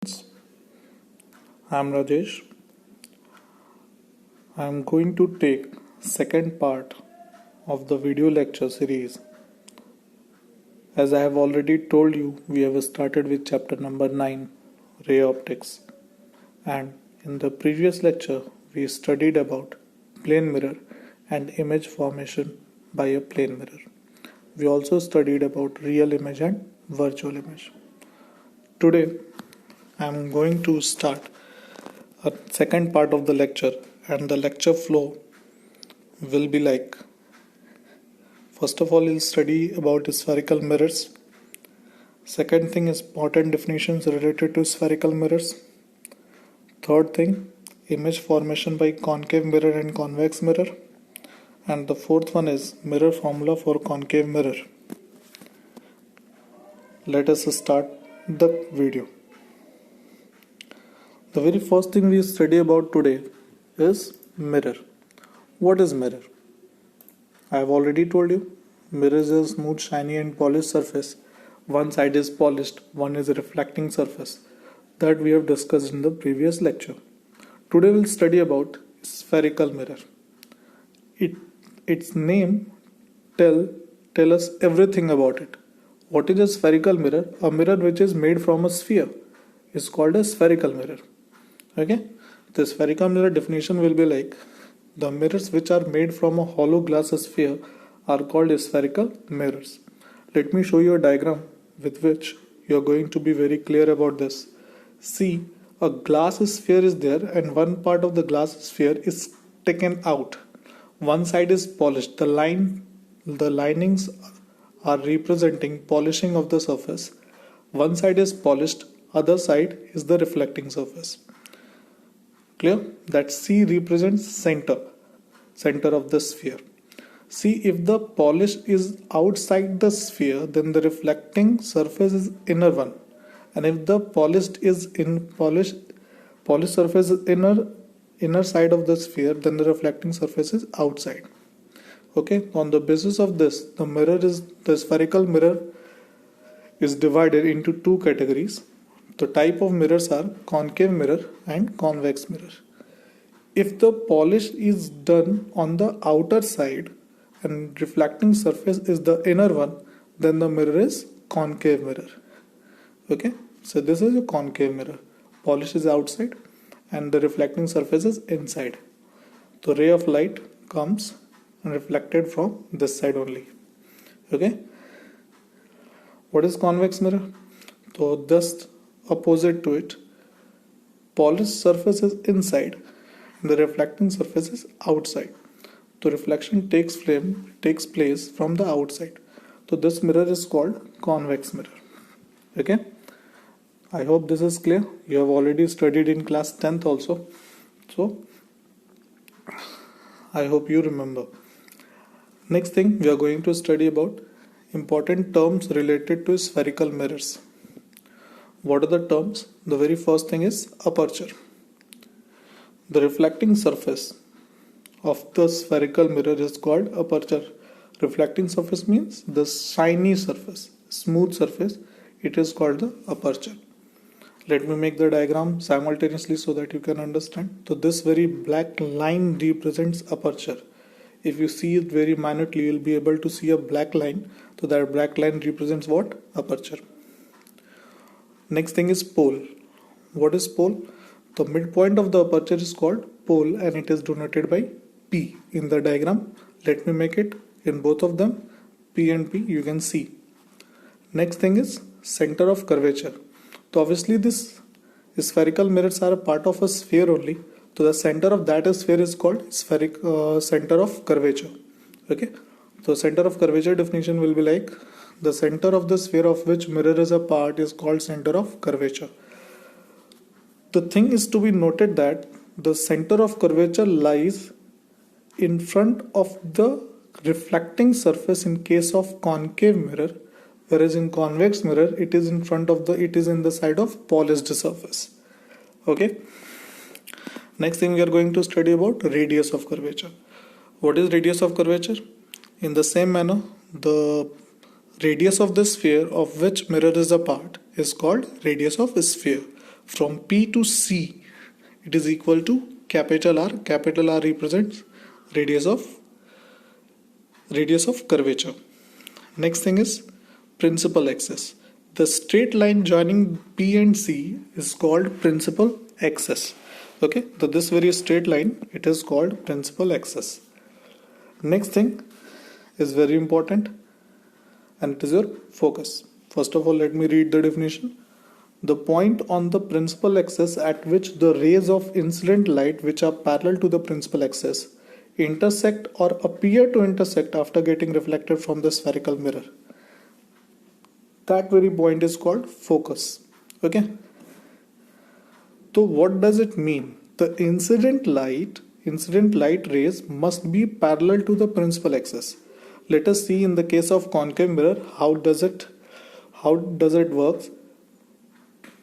I am Rajesh. I am going to take second part of the video lecture series. As I have already told you, we have started with chapter number 9, ray optics. And in the previous lecture, we studied about plane mirror and image formation by a plane mirror. We also studied about real image and virtual image. Today, I am going to start a second part of the lecture, and the lecture flow will be like, first of all, we'll study about spherical mirrors. Second thing is important definitions related to spherical mirrors. Third thing, image formation by concave mirror and convex mirror. And the fourth one is mirror formula for concave mirror. Let us start the video. The very first thing we study about today is mirror. What is mirror? I have already told you, mirror is a smooth, shiny and polished surface. One side is polished, one is a reflecting surface. That we have discussed in the previous lecture. Today we'll study about spherical mirror. Its name tell us everything about it. What is a spherical mirror? A mirror which is made from a sphere is called a spherical mirror. Okay? The spherical mirror definition will be like, the mirrors which are made from a hollow glass sphere are called spherical mirrors. Let me show you a diagram with which you are going to be very clear about this. See, a glass sphere is there and one part of the glass sphere is taken out. One side is polished. The linings are representing polishing of the surface. One side is polished, other side is the reflecting surface. Clear? That C represents center of the sphere. See, if the polish is outside the sphere, then the reflecting surface is inner one. And if the polished surface is inner side of the sphere, then the reflecting surface is outside. Okay, on the basis of this, the spherical mirror is divided into two categories. The type of mirrors are concave mirror and convex mirror. If the polish is done on the outer side and reflecting surface is the inner one, then the mirror is concave mirror. Okay, so this is a concave mirror. Polish is outside and the reflecting surface is inside. The ray of light comes and reflected from this side only. Okay, what is convex mirror? So just opposite to it, polished surface is inside, the reflecting surface is outside. The reflection takes place from the outside. So this mirror is called convex mirror. Okay, I hope this is clear. You have already studied in class 10th also, so I hope you remember. Next thing, we are going to study about important terms related to spherical mirrors. What are the terms? The very first thing is aperture. The reflecting surface of the spherical mirror is called aperture. Reflecting surface means the shiny surface, smooth surface. It is called the aperture. Let me make the diagram simultaneously so that you can understand. So this very black line represents aperture. If you see it very minutely, you will be able to see a black line. So that black line represents what? Aperture. Next thing is pole. What is pole? The midpoint of the aperture is called pole and it is denoted by P in the diagram. Let me make it in both of them. P and P you can see. Next thing is center of curvature. So obviously this spherical mirrors are a part of a sphere only. So the center of that sphere is called center of curvature. Okay. So center of curvature definition will be like, the center of the sphere of which mirror is a part is called center of curvature. The thing is to be noted that the center of curvature lies in front of the reflecting surface in case of concave mirror, whereas in convex mirror it is in the side of polished surface. Okay. Next thing we are going to study about radius of curvature. What is radius of curvature? In the same manner, the radius of the sphere of which mirror is a part is called radius of sphere. from P to C, it is equal to capital R. Capital R represents radius of curvature. Next thing is principal axis. The straight line joining P and C is called principal axis. Okay, so this very straight line, it is called principal axis. Next thing is very important, and it is your focus. First of all, let me read the definition. The point on the principal axis at which the rays of incident light which are parallel to the principal axis intersect or appear to intersect after getting reflected from the spherical mirror. That very point is called focus. Okay. So what does it mean? The incident light rays must be parallel to the principal axis. Let us see in the case of concave mirror how does it work.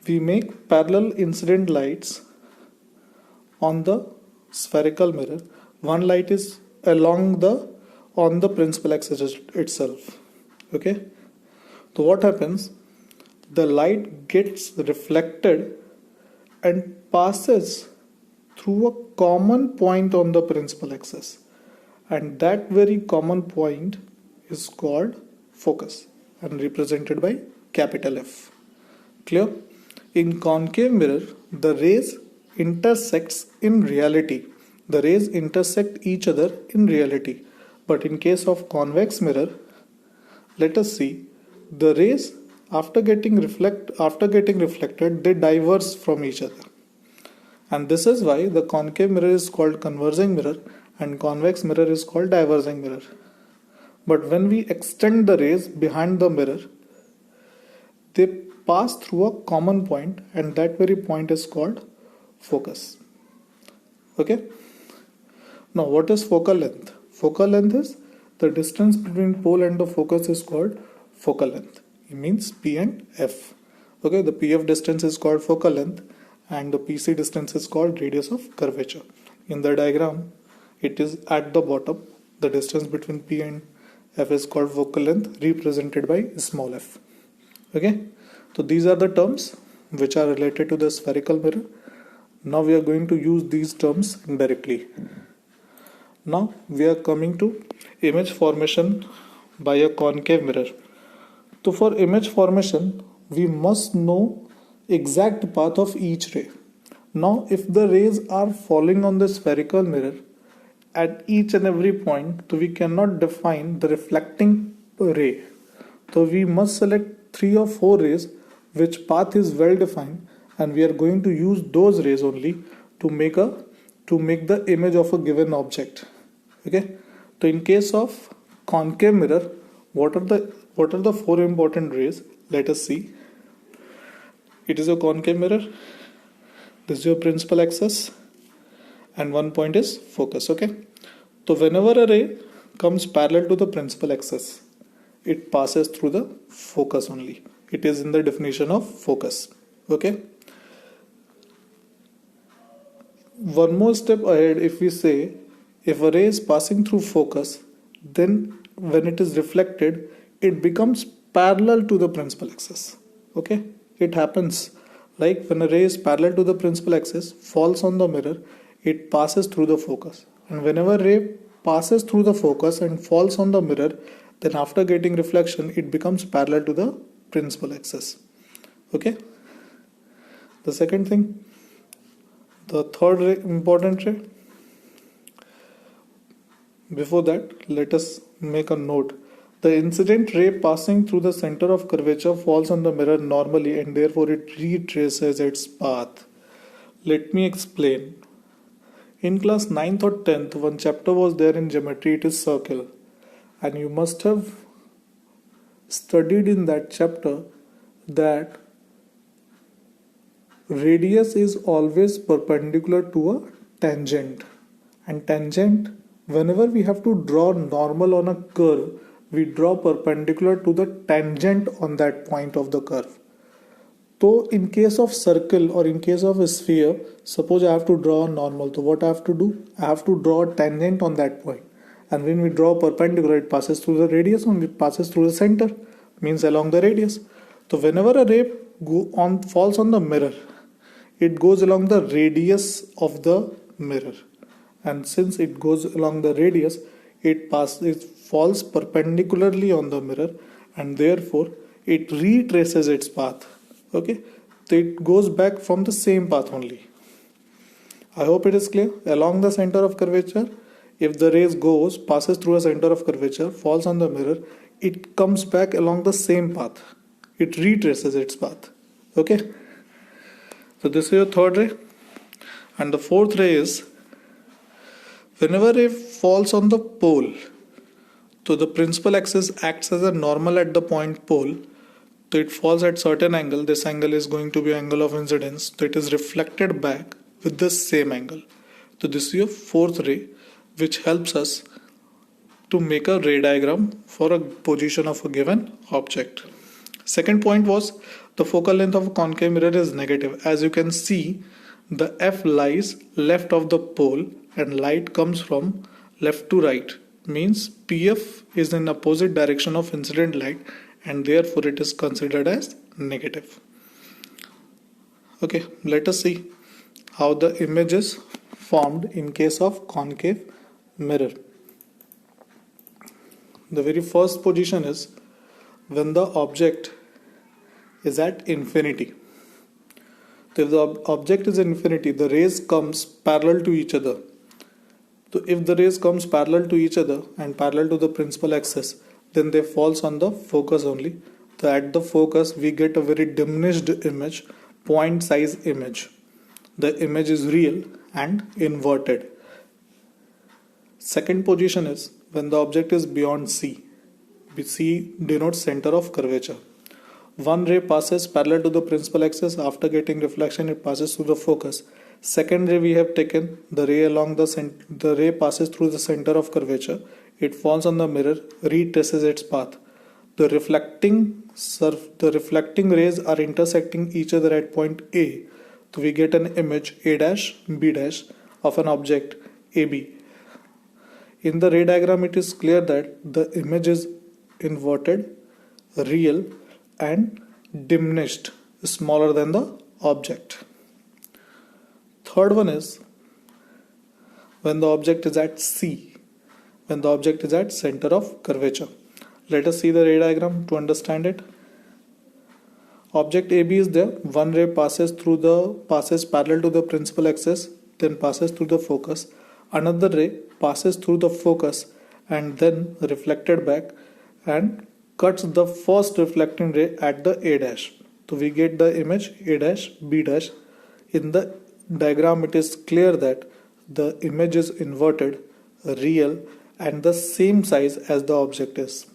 We make parallel incident lights on the spherical mirror. One light is on the principal axis itself. Okay. So what happens? The light gets reflected and passes through a common point on the principal axis, and that very common point is called focus and represented by capital F. Clear? In concave mirror, the rays intersect each other in reality. But in case of convex mirror, let us see, the rays after getting reflected, they diverge from each other. And this is why the concave mirror is called converging mirror and convex mirror is called diverging mirror. But when we extend the rays behind the mirror, they pass through a common point, and that very point is called focus. Okay. Now what is focal length? Focal length is the distance between pole and the focus is called focal length. It means P and F. Okay, the PF distance is called focal length and the PC distance is called radius of curvature. In the diagram, it is at the bottom. The distance between P and F is called focal length, represented by small f. Okay, so these are the terms which are related to the spherical mirror. Now we are going to use these terms directly. Now we are coming to image formation by a concave mirror. So for image formation, we must know exact path of each ray. Now if the rays are falling on the spherical mirror at each and every point, so we cannot define the reflecting ray. So we must select 3 or 4 rays which path is well defined, and we are going to use those rays only to make the image of a given object. Okay, so in case of concave mirror, what are the 4 important rays? Let us see. It is a concave mirror. This is your principal axis and one point is focus. Okay, so whenever a ray comes parallel to the principal axis, it passes through the focus only. It is in the definition of focus. Okay, one more step ahead, if we say if a ray is passing through focus, then when it is reflected, it becomes parallel to the principal axis. Okay, it happens like when a ray is parallel to the principal axis, falls on the mirror, it passes through the focus, and whenever ray passes through the focus and falls on the mirror, then after getting reflection, it becomes parallel to the principal axis. Okay, the second thing, the third ray, important ray. Before that, let us make a note. The incident ray passing through the center of curvature falls on the mirror normally and therefore it retraces its path. Let me explain. In class 9th or 10th, one chapter was there in geometry, it is circle. And you must have studied in that chapter that radius is always perpendicular to a tangent. And tangent, whenever we have to draw normal on a curve, we draw perpendicular to the tangent on that point of the curve. So in case of circle or in case of a sphere, suppose I have to draw a normal. So what I have to do? I have to draw a tangent on that point. And when we draw perpendicular, it passes through the radius and it passes through the center, means along the radius. So whenever a ray falls on the mirror, it goes along the radius of the mirror, and since it goes along the radius, it falls perpendicularly on the mirror, and therefore it retraces its path. Okay, so it goes back from the same path only. I hope it is clear. Along the center of curvature, if the rays passes through a center of curvature, falls on the mirror, it comes back along the same path. It retraces its path. Okay. So this is your third ray. And the fourth ray is, whenever it falls on the pole, so the principal axis acts as a normal at the point pole. So it falls at certain angle. This angle is going to be angle of incidence. So it is reflected back with the same angle. So this is your fourth ray, which helps us to make a ray diagram for a position of a given object. Second point was, the focal length of a concave mirror is negative. As you can see, the F lies left of the pole and light comes from left to right. Means PF is in opposite direction of incident light, and therefore it is considered as negative. Okay, let us see how the image is formed in case of concave mirror. The very first position is when the object is at infinity. So if the object is infinity, the rays comes parallel to each other. So if the rays comes parallel to each other and parallel to the principal axis, then they falls on the focus only. So at the focus we get a very diminished image, point size image. The image is real and inverted. Second position is when the object is beyond C. C denotes center of curvature. One ray passes parallel to the principal axis. After getting reflection, it passes through the focus. Second ray we have taken, the ray passes through the center of curvature. It falls on the mirror, retraces its path. The reflecting rays are intersecting each other at point A. So we get an image A dash B dash of an object AB. In the ray diagram, it is clear that the image is inverted, real, and diminished, smaller than the object. Third one is when the object is at C, when the object is at center of curvature. Let us see the ray diagram to understand it. Object AB is there. One ray passes parallel to the principal axis, then passes through the focus. Another ray passes through the focus and then reflected back and cuts the first reflecting ray at the A dash. So we get the image A dash B dash. In the diagram, it is clear that the image is inverted, real, and the same size as the object is.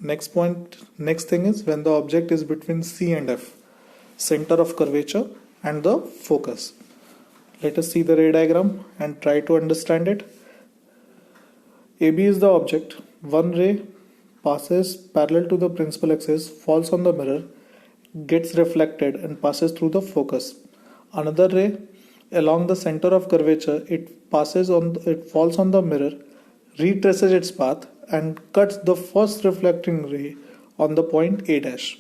Next thing is when the object is between C and F, center of curvature and the focus. Let us see the ray diagram and try to understand it. AB is the object. One ray passes parallel to the principal axis, falls on the mirror, gets reflected and passes through the focus. Another ray along the center of curvature, it falls on the mirror, retraces its path and cuts the first reflecting ray on the point A dash.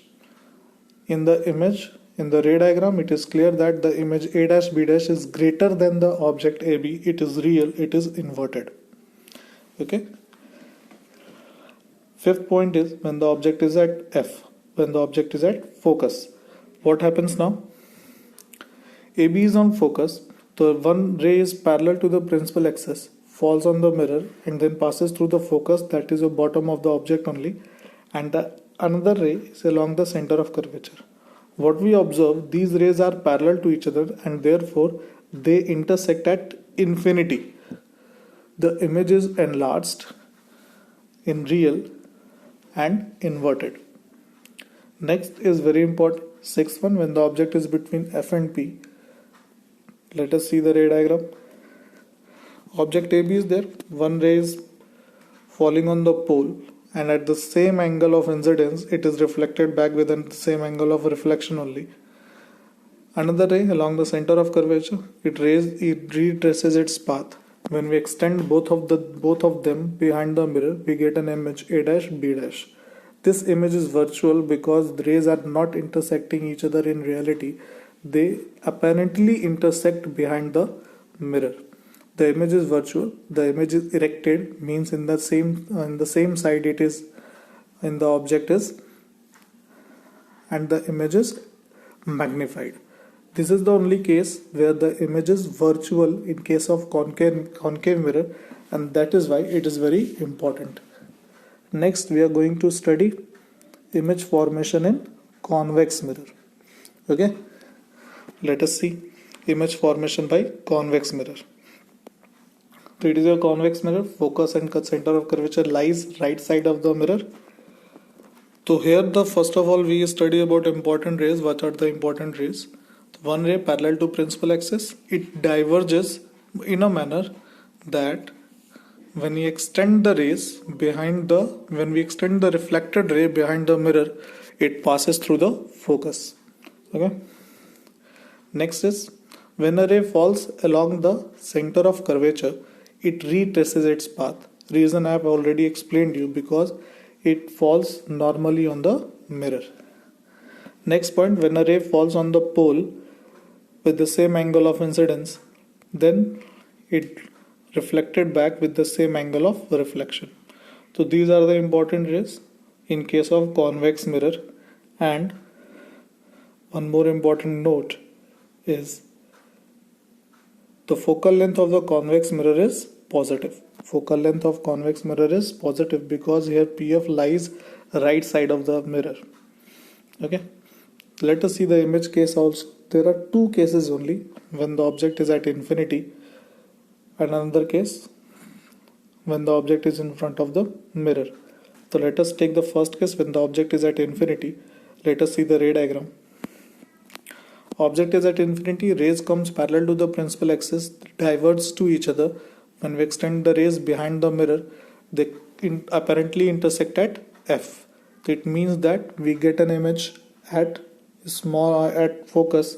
In the ray diagram, it is clear that the image A dash B dash is greater than the object AB. It is real, it is inverted. Okay. Fifth point is when the object is at F, when the object is at focus. What happens now? AB is on focus. The one ray is parallel to the principal axis, falls on the mirror and then passes through the focus, that is the bottom of the object only, and another ray is along the center of curvature. What we observe, these rays are parallel to each other and therefore they intersect at infinity. The image is enlarged in real and inverted. Next is very important, sixth one, when the object is between F and P. Let us see the ray diagram. Object AB is there. One ray is falling on the pole and at the same angle of incidence it is reflected back within the same angle of reflection only. Another ray along the center of curvature, it retraces its path. When we extend both of them behind the mirror, we get an image A dash B dash. This image is virtual because the rays are not intersecting each other in reality. they apparently intersect behind the mirror. The image is virtual, the image is erected, means in the same side it is in the object is, and the image is magnified. This is the only case where the image is virtual in case of concave mirror, and that is why it is very important. Next, we are going to study image formation in convex mirror. Okay, let us see image formation by convex mirror. So it is a convex mirror. Focus and center of curvature lies right side of the mirror. So here the first of all we study about important rays. What are the important rays? One ray parallel to principal axis. It diverges in a manner that when we extend the reflected ray behind the mirror, it passes through the focus. Okay. Next is when a ray falls along the center of curvature, it retraces its path. Reason I have already explained you, because it falls normally on the mirror. Next point, when a ray falls on the pole with the same angle of incidence, then it reflected back with the same angle of reflection. So these are the important rays in case of convex mirror. And one more important note is the focal length of the convex mirror is positive. Focal length of convex mirror is positive because here PF lies right side of the mirror. Okay, let us see the image case also. There are two cases only, when the object is at infinity, and another case when the object is in front of the mirror. So let us take the first case when the object is at infinity. Let us see the ray diagram. Object is at infinity, rays comes parallel to the principal axis, diverges to each other. When we extend the rays behind the mirror, they apparently intersect at F. It means that we get an image at focus.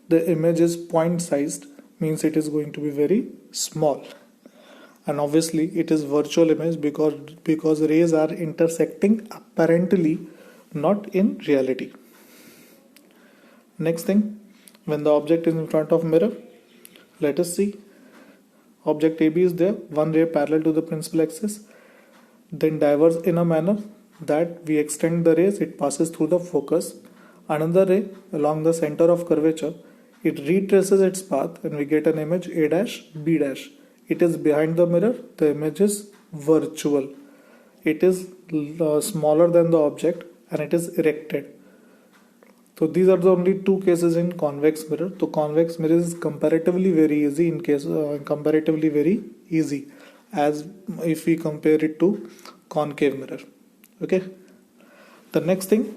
The image is point sized, means it is going to be very small. And obviously it is virtual image because rays are intersecting apparently, not in reality. Next thing, when the object is in front of mirror, let us see. Object AB is there, one ray parallel to the principal axis, then diverges in a manner that we extend the rays, it passes through the focus. Another ray along the center of curvature, it retraces its path and we get an image A dash B dash. It is behind the mirror, the image is virtual. It is smaller than the object and it is erected. So these are the only two cases in convex mirror. So convex mirror is comparatively very easy as if we compare it to concave mirror. Okay. The next thing,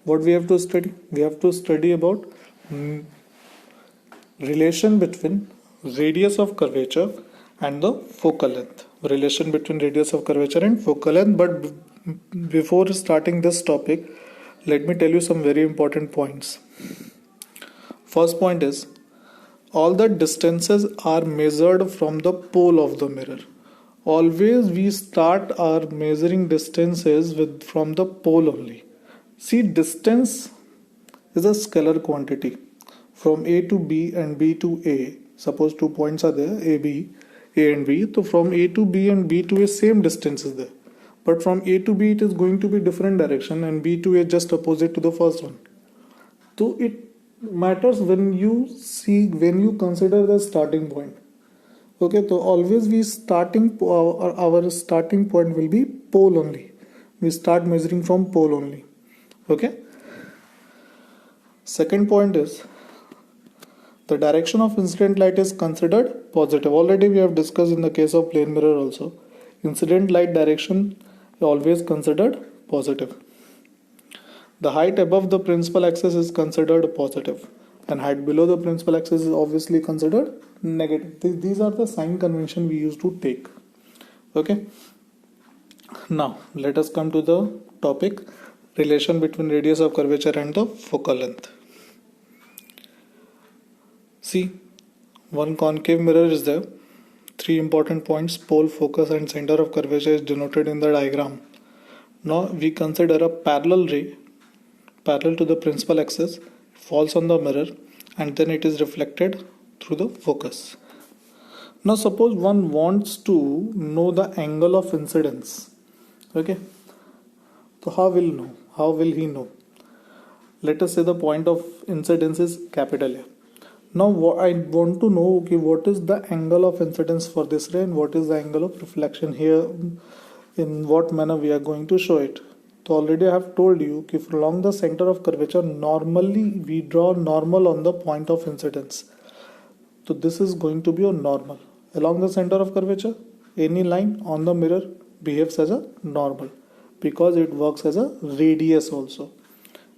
what we have to study? We have to study about relation between radius of curvature and the focal length. Relation between radius of curvature and focal length. But before starting this topic, let me tell you some very important points. First point is, all the distances are measured from the pole of the mirror. Always we start our measuring distances from the pole only. See, distance is a scalar quantity. From A to B and B to A, suppose 2 points are there, A and B. So from A to B and B to A, same distance is there. But from A to B it is going to be different direction, and B to A just opposite to the first one. So it matters when you consider the starting point. Okay, so always our starting point will be pole only. We start measuring from pole only. Okay. Second point is, the direction of incident light is considered positive. Already we have discussed in the case of plane mirror also. Incident light direction always considered positive. The height above the principal axis is considered positive, and height below the principal axis is obviously considered negative. These are the sign convention we used to take. Okay. Now let us come to the topic, relation between radius of curvature and the focal length. See, one concave mirror is there. 3 important points, pole, focus and center of curvature is denoted in the diagram. Now we consider a parallel ray parallel to the principal axis falls on the mirror and then it is reflected through the focus. Now suppose one wants to know the angle of incidence. Okay, so how will know? How will he know? Let us say the point of incidence is capital A. Now I want to know, okay, what is the angle of incidence for this ray and what is the angle of reflection here, in what manner we are going to show it. So already I have told you if along the center of curvature normally we draw normal on the point of incidence. So this is going to be a normal. Along the center of curvature, any line on the mirror behaves as a normal because it works as a radius also.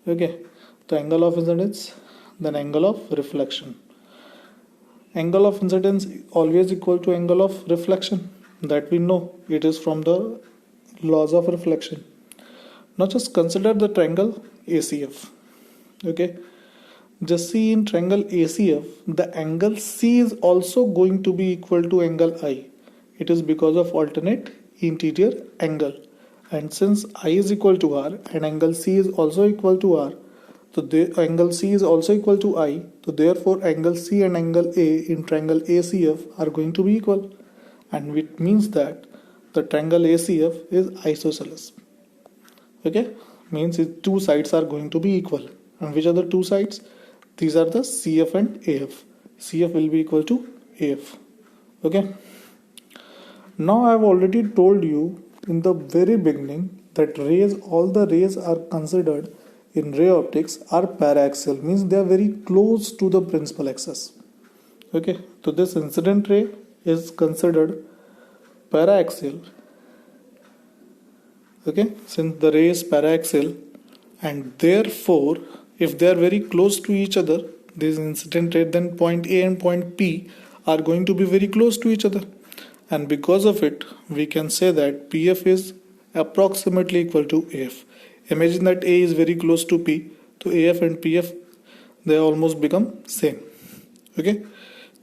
Okay, the angle of incidence, then angle of reflection. Angle of incidence always equal to angle of reflection, that we know, it is from the laws of reflection. Now just consider the triangle ACF. Okay, just see in triangle ACF the angle C is also going to be equal to angle I. It is because of alternate interior angle, and since I is equal to R and angle C is also equal to R, so the angle C is also equal to I, so therefore angle C and angle A in triangle ACF are going to be equal, and which means that the triangle ACF is isosceles. Okay, means its two sides are going to be equal. And which are the two sides? These are the CF and AF. CF will be equal to AF. Okay, now I have already told you in the very beginning that rays, all the rays are considered in ray optics are paraxial, means they are very close to the principal axis. Okay, so this incident ray is considered paraxial. Okay, since the ray is paraxial, and therefore if they are very close to each other, this incident ray, then point A and point P are going to be very close to each other, and because of it we can say that PF is approximately equal to AF. Imagine that A is very close to P, so AF and PF, they almost become same. Okay,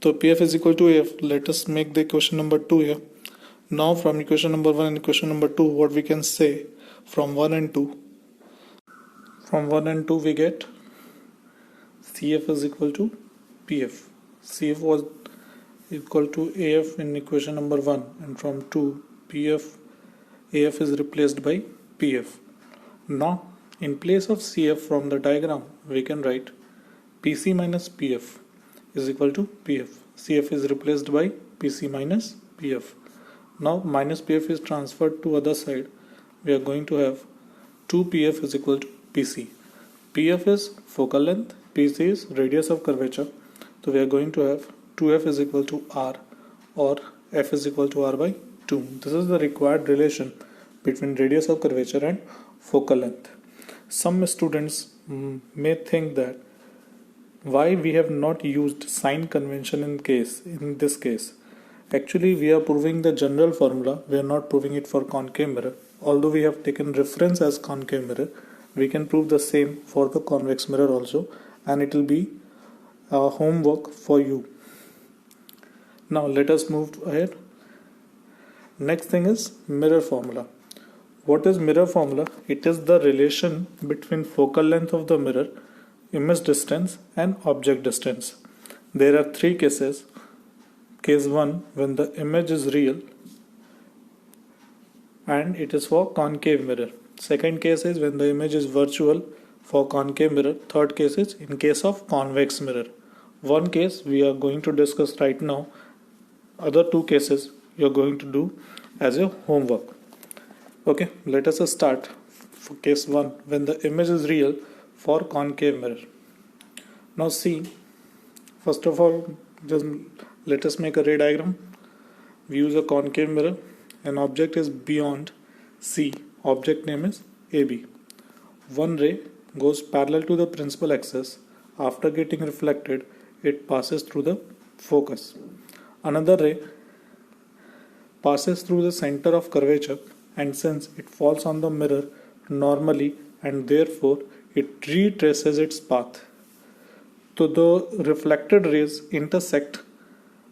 so PF is equal to AF. Let us make the equation number 2 here. Now from equation number 1 and equation number 2, what we can say from 1 and 2? From 1 and 2 we get CF is equal to PF. CF was equal to AF in equation number 1, and from 2 AF is replaced by PF. Now in place of CF from the diagram we can write PC minus PF is equal to PF. CF is replaced by PC minus PF. Now minus PF is transferred to other side. We are going to have 2PF is equal to PC. PF is focal length, PC is radius of curvature. So we are going to have 2F is equal to R, or F is equal to R by 2. This is the required relation between radius of curvature and focal length. Some students may think that why we have not used sign convention in this case. Actually we are proving the general formula, we are not proving it for concave mirror. Although we have taken reference as concave mirror, we can prove the same for the convex mirror also, and it will be homework for you. Now let us move ahead. Next thing is mirror formula. What is mirror formula? It is the relation between focal length of the mirror, image distance and object distance. There are three cases. Case 1, when the image is real and it is for concave mirror. Second case is when the image is virtual for concave mirror. Third case is in case of convex mirror. One case we are going to discuss right now. Other two cases you are going to do as a homework. Okay, let us start for case 1, when the image is real for concave mirror. Now see, first of all, just let us make a ray diagram. We use a concave mirror. An object is beyond C. Object name is AB. One ray goes parallel to the principal axis. After getting reflected, it passes through the focus. Another ray passes through the center of curvature, and since it falls on the mirror normally and therefore it retraces its path. So the reflected rays intersect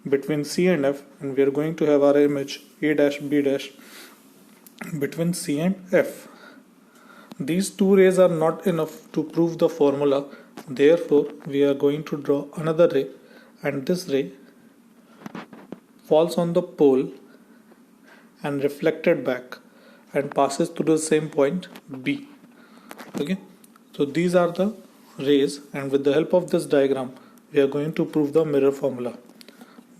between C and F, and we are going to have our image A dash B dash between C and F. These two rays are not enough to prove the formula Therefore, we are going to draw another ray, and this ray falls on the pole and reflected back and passes through the same point B. Okay, so these are the rays, and with the help of this diagram we are going to prove the mirror formula.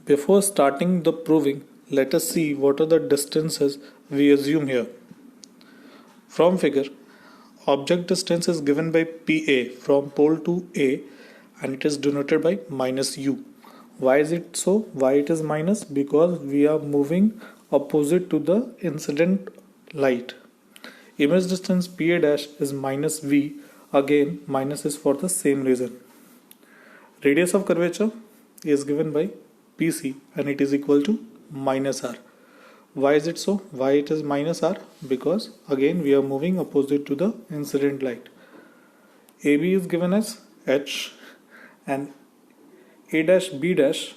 Before starting the proving, let us see what are the distances we assume here. From figure, object distance is given by PA from pole to A, and it is denoted by minus U. Why is it so? Why it is minus? Because we are moving opposite to the incident light. Image distance PA dash is minus V. Again, minus is for the same reason. Radius of curvature is given by PC, and it is equal to minus R. Why is it so? Why it is minus R? Because again we are moving opposite to the incident light. AB is given as H, and A dash B dash,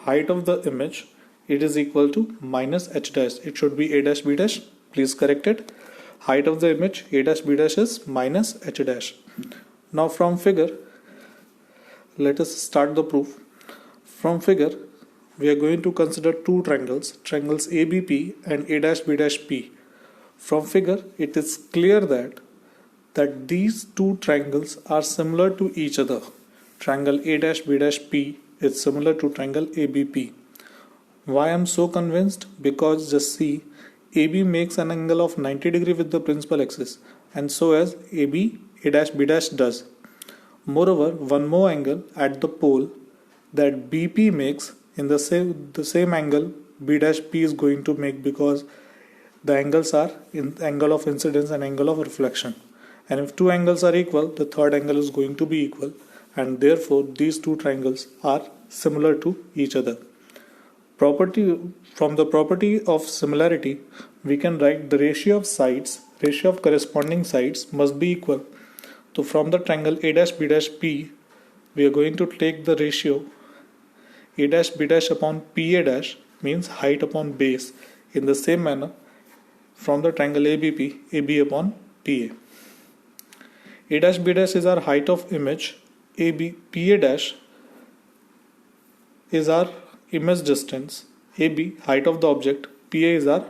height of the image, it is equal to minus H dash. It should be A dash B dash. Please correct it. Height of the image A dash B dash is minus H dash. Now from figure, let us start the proof. From figure, we are going to consider two triangles, triangles ABP and A dash B dash P. From figure, it is clear that these two triangles are similar to each other. Triangle A dash B dash P is similar to triangle ABP. Why I am so convinced? Because just see, AB makes an angle of 90 degree with the principal axis, and so as AB A dash B dash does. Moreover, one more angle at the pole that BP makes in the same angle B dash P is going to make, because the angles are in angle of incidence and angle of reflection. And if two angles are equal, the third angle is going to be equal, and therefore these two triangles are similar to each other. From the property of similarity, we can write the ratio of corresponding sides must be equal. So from the triangle A dash B dash P, we are going to take the ratio A dash B dash upon PA dash, means height upon base. In the same manner, from the triangle ABP, AB upon PA. A dash B dash is our height of image. PA dash is our image distance. AB, height of the object. PA is our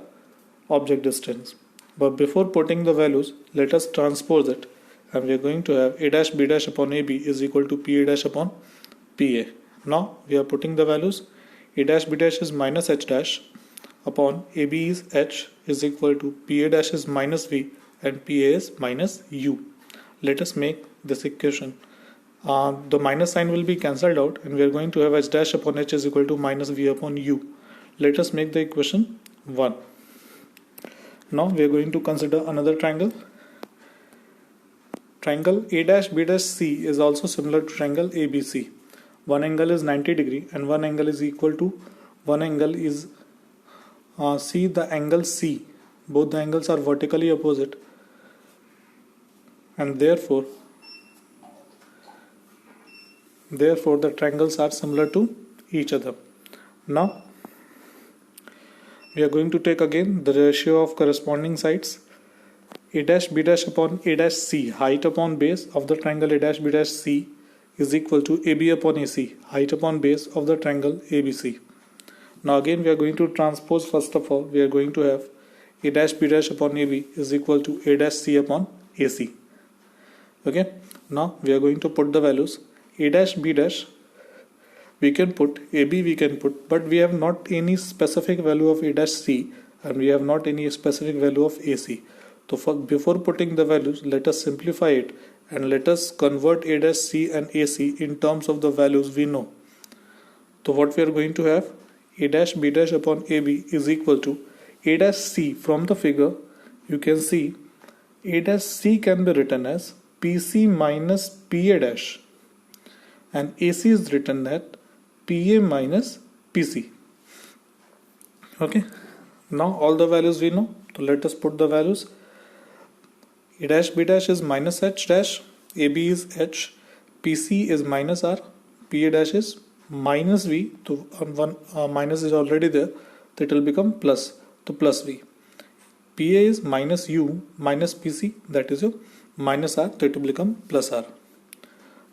object distance. But before putting the values, let us transpose it, and we are going to have A dash B dash upon AB is equal to PA dash upon PA. Now we are putting the values. A dash B dash is minus H dash upon AB is H is equal to PA dash is minus V, and PA is minus U. Let us make this equation. The minus sign will be cancelled out, and we are going to have H dash upon H is equal to minus V upon U. Let us make the equation 1. Now we are going to consider another triangle. Triangle A dash B dash C is also similar to triangle ABC. One angle is 90 degree and one angle is equal to see the angle C. Both the angles are vertically opposite, and therefore the triangles are similar to each other. Now we are going to take again the ratio of corresponding sides. A dash B dash upon A dash C, height upon base of the triangle A dash B dash C, is equal to AB upon AC, height upon base of the triangle ABC. Now again we are going to transpose. First of all, we are going to have A dash B dash upon AB is equal to A dash C upon AC. Okay, now we are going to put the values. A dash B dash we can put, AB we can put, but we have not any specific value of A dash C, and we have not any specific value of AC. So before putting the values, let us simplify it, and let us convert A dash C and AC in terms of the values we know. So what we are going to have, A dash B dash upon AB is equal to A dash C. From the figure you can see A dash C can be written as PC minus PA dash, and AC is written at PA minus PC. Okay, now all the values we know, so let us put the values. A dash B dash is minus H dash, AB is H, PC is minus R, PA dash is minus V, so one minus is already there, so it will become plus, to plus V. PA is minus U minus PC, that is your minus R, so it will become plus R.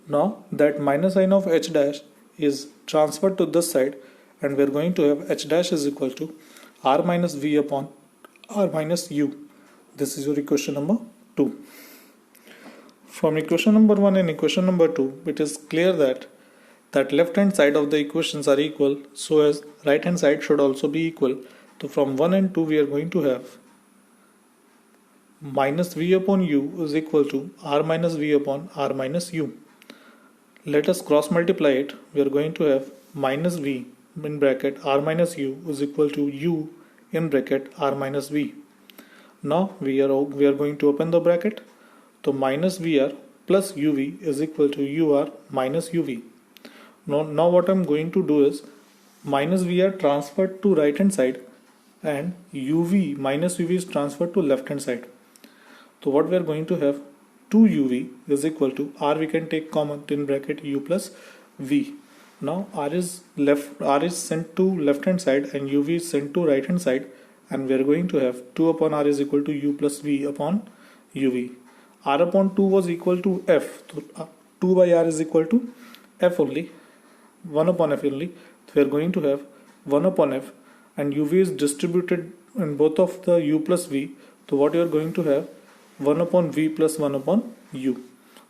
Now that minus sign of h dash is transferred to this side, and we are going to have h dash is equal to r minus v upon r minus u. This is your equation number 2. From equation number 1 and equation number 2, it is clear that left hand side of the equations are equal, so as right hand side should also be equal. So from 1 and 2 we are going to have minus v upon u is equal to r minus v upon r minus u. Let us cross multiply it. We are going to have minus v in bracket r minus u is equal to u in bracket r minus v. Now we are going to open the bracket. So minus vr plus uv is equal to ur minus uv. Now what I'm going to do is minus vr transferred to right hand side and uv minus uv is transferred to left hand side. So what we are going to have 2uv is equal to r, we can take common in bracket u plus v. Now r is sent to left hand side and uv is sent to right hand side, and we are going to have 2 upon r is equal to u plus v upon uv. R upon 2 was equal to f, so 2 by r is equal to f only, 1 upon f only. So we are going to have 1 upon f, and uv is distributed in both of the u plus v. So what you are going to have 1 upon v plus 1 upon u.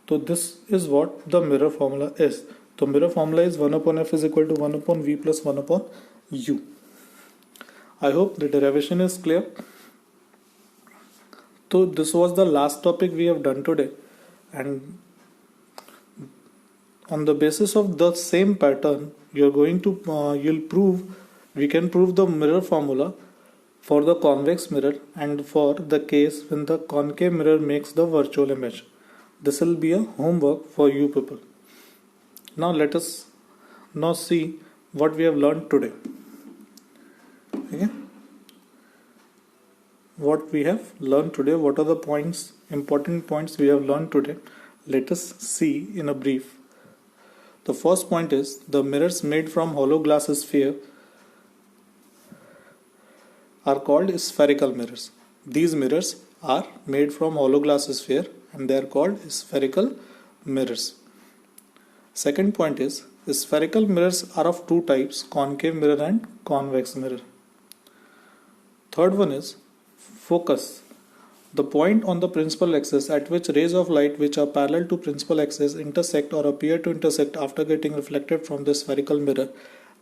So this is what the mirror formula is. So mirror formula is 1 upon f is equal to 1 upon v plus 1 upon u. I hope the derivation is clear. So this was the last topic we have done today, and on the basis of the same pattern we can prove the mirror formula for the convex mirror and for the case when the concave mirror makes the virtual image. This will be a homework for you people. Now let us see what we have learned today. Okay? What we have learned today, what are the important points we have learned today? Let us see in a brief. The first point is the mirrors made from hollow glass sphere are called spherical mirrors. These mirrors are made from hollow glass sphere and they are called spherical mirrors. Second point is spherical mirrors are of two types, concave mirror and convex mirror. Third one is focus. The point on the principal axis at which rays of light which are parallel to principal axis intersect or appear to intersect after getting reflected from the spherical mirror.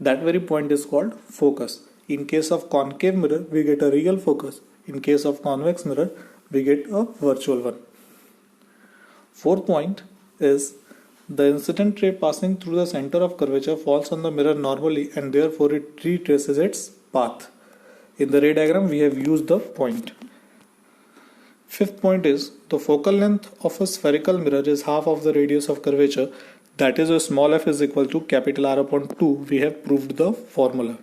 That very point is called focus. In case of concave mirror, we get a real focus. In case of convex mirror, we get a virtual one. Fourth point is the incident ray passing through the center of curvature falls on the mirror normally and therefore it retraces its path. In the ray diagram, we have used the point. Fifth point is the focal length of a spherical mirror is half of the radius of curvature. That is, a small f is equal to capital R upon 2. We have proved the formula.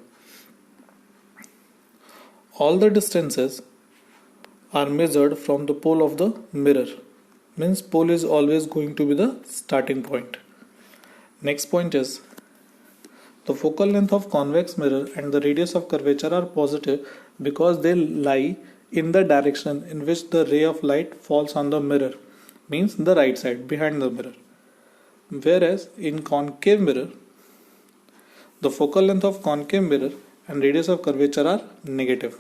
All the distances are measured from the pole of the mirror. Means pole is always going to be the starting point. Next point is the focal length of convex mirror and the radius of curvature are positive because they lie in the direction in which the ray of light falls on the mirror, means the right side behind the mirror. Whereas in concave mirror, the focal length of concave mirror and radius of curvature are negative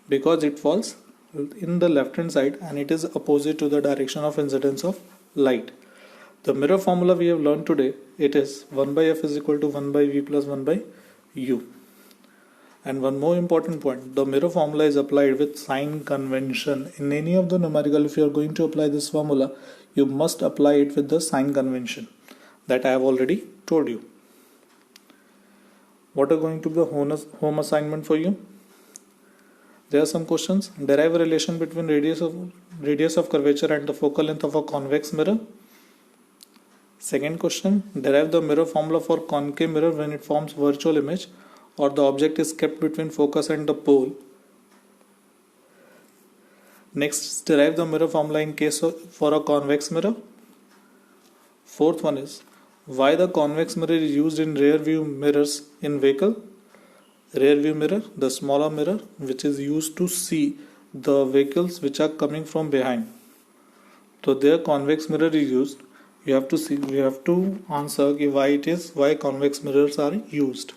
because it falls in the left hand side and it is opposite to the direction of incidence of light. The mirror formula we have learned today, it is 1 by f is equal to 1 by v plus 1 by u. And one more important point, the mirror formula is applied with sign convention. In any of the numerical, if you are going to apply this formula, you must apply it with the sign convention that I have already told you. What are going to be the home assignment for you? There are some questions. Derive a relation between radius of curvature and the focal length of a convex mirror. Second question, derive the mirror formula for concave mirror when it forms virtual image or the object is kept between focus and the pole. Next, derive the mirror formula in case for a convex mirror. Fourth one is why the convex mirror is used in rear view mirrors in vehicle. Rear view mirror, the smaller mirror which is used to see the vehicles which are coming from behind. So their convex mirror is used. You have to see, we have to answer why convex mirrors are used.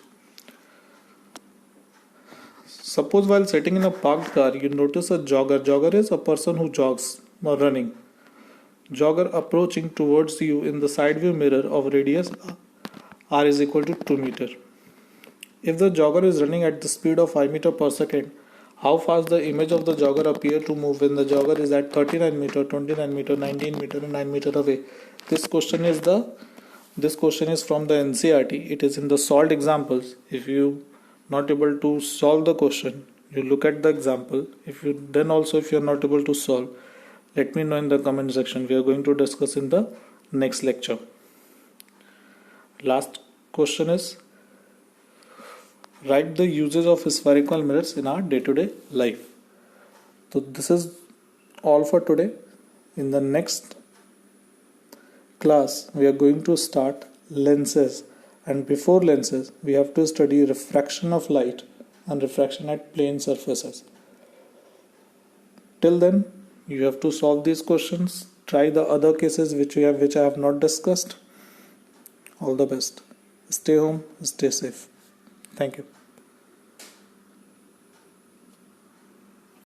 Suppose while sitting in a parked car, you notice a jogger. Jogger is a person who jogs or running. Jogger approaching towards you in the side view mirror of radius r is equal to 2 meter. If the jogger is running at the speed of 5 meter per second, how fast the image of the jogger appear to move when the jogger is at 39 meter, 29 meter, 19 meter and 9 meter away? This question is from the NCERT. It is in the solved examples. If you not able to solve the question, you look at the example. If you are not able to solve, let me know in the comment section. We are going to discuss in the next lecture. Last question is, write the uses of spherical mirrors in our day-to-day life. So this is all for today. In the next class, we are going to start lenses, and before lenses, we have to study refraction of light and refraction at plane surfaces. Till then, you have to solve these questions. Try the other cases which I have not discussed. All the best. Stay home, stay safe. Thank you.